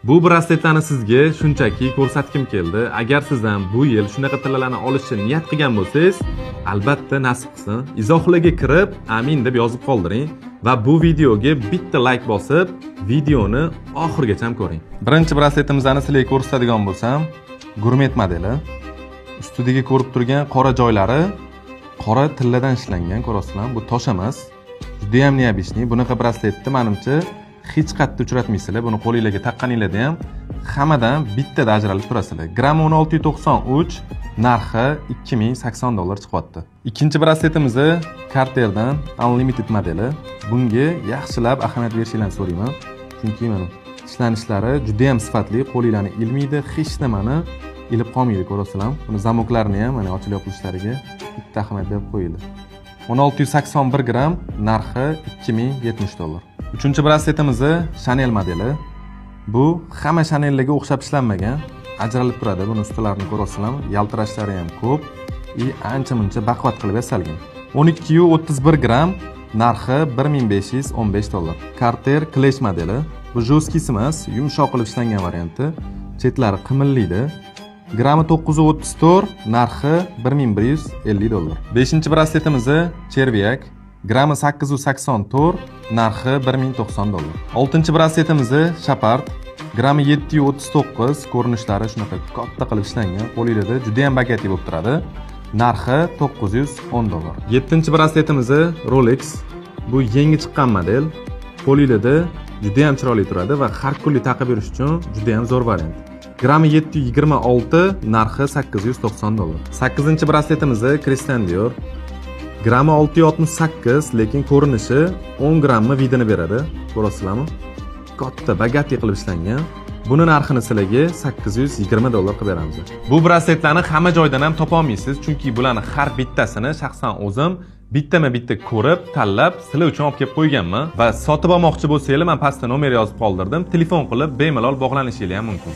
Bu brasletlarni sizga shunchaki ko'rsatkim keldi. Agar siz ham bu yil shunaqa tillalarni olishni niyat qilgan bo'lsangiz, albatta nasib qilsin. Izohlarga kirib, amin deb yozib qoldiring va bu videoga bitta like bosib, videoni oxirigacha ko'ring. Birinchi brasletimizni sizlarga ko'rsatadigan bo'lsam, Gourmet modeli. Ustidagi ko'rib turgan qora joylari qora tilladan ishlangan, ko'rasizlar. Bu tosh emas. Juda ham neobishniy. Bunaqa brasletni menimcha hech qayerda uchratmaysizlar. Buni qo'lingizga taqqaningizda ham hammadan bittada ajralib turasizlar. Grammi 1693, narxi $2080 chiqyapti. Ikkinchi brasletimiz Carter'dan Unlimited modeli. Bunga yaxshilab ahamiyat berishingizni so'rayman. Chunki mana ishlanishlari juda ham sifatli, qo'lingizlarni ilmaydi, hech nimani ilib qolmaydi, ko'rasizlar. Buni zamoklarini ham mana ochilib yopilishlariga bitta ahamiyat berib qo'yinglar. 1681 gram, narxi $2070. Uchinchi brasletimiz Chanel modeli. Bu hamma Chanellarga o'xshab ishlanmagan, ajralib turadi. Buni ustalarini ko'rasizlarmi? Yaltirashlari ham ko'p va ancha-muncha baquvvat qilib yasalgan. 12.31 gram, narxi $1515. Carter Clash modeli. Bu jo'skisi emas, yumshoq qilib ishlangan varianti. Chetlari qimillaydi. Grammi 934, narxi $1150. Beshinchi brasletimiz Cherviak. Grammi 884, narxi $1090. Oltinchi brasletimiz Shapard. Grammi 739, ko'rinishlari shunaqa katta qilib ishlangan. Qo'lingizda juda ham bagati bo'lib turadi. Narxi $910. Yettinchi brasletimiz Rolex. Bu yangi chiqqan model. Qo'lingizda juda ham chiroyli turadi va har kunlik taqib yurish uchun juda ham zo'r variant. Grammi 726, narxi $890. Sakkizinchi brasletimiz Christian Dior. Grammi 668, lekin ko'rinishi 10 grammi vidini beradi. Ko'rasizlarmi? Katta bagati qilib ishlangan. Buni narxini sizlarga $820 qilib beramiz. Bu brasletlarni hamma joydan ham topa olmaysiz, chunki bularni har bittasini shaxsan o'zim bittama-bitta ko'rib, tanlab, sizlar uchun olib kelib qo'yganman va sotib olmoqchi bo'lsangiz, men pastda nomer yozib qoldirdim. Telefon qilib bemalol bog'lanishingiz ham mumkin.